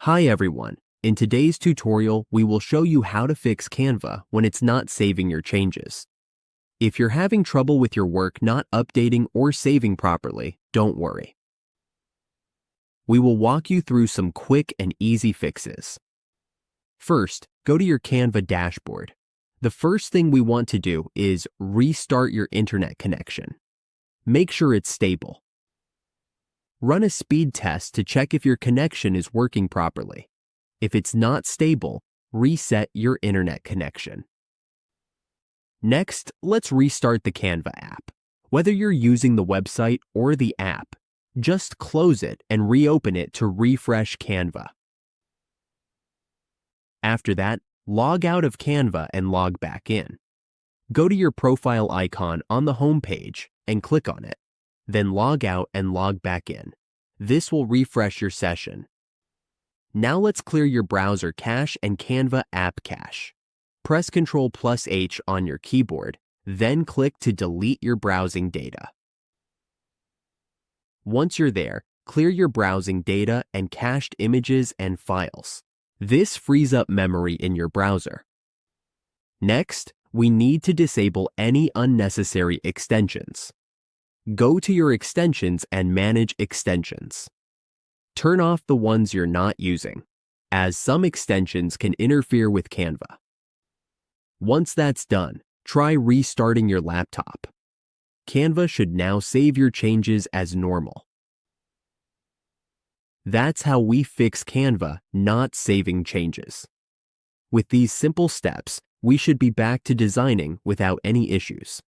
Hi everyone. In today's tutorial, we will show you how to fix Canva when it's not saving your changes. If you're having trouble with your work not updating or saving properly, don't worry. We will walk you through some quick and easy fixes. First, go to your Canva dashboard. The first thing we want to do is restart your internet connection. Make sure it's stable. Run a speed test to check if your connection is working properly. If it's not stable, reset your internet connection. Next, let's restart the Canva app. Whether you're using the website or the app, just close it and reopen it to refresh Canva. After that, log out of Canva and log back in. Go to your profile icon on the home page and click on it. Then log out and log back in. This will refresh your session. Now let's clear your browser cache and Canva app cache. Press Ctrl+H on your keyboard, then click to delete your browsing data. Once you're there, clear your browsing data and cached images and files. This frees up memory in your browser. Next, we need to disable any unnecessary extensions. Go to your extensions and manage extensions. Turn off the ones you're not using, as some extensions can interfere with Canva. Once that's done, try restarting your laptop. Canva should now save your changes as normal. That's how we fix Canva not saving changes. With these simple steps, we should be back to designing without any issues.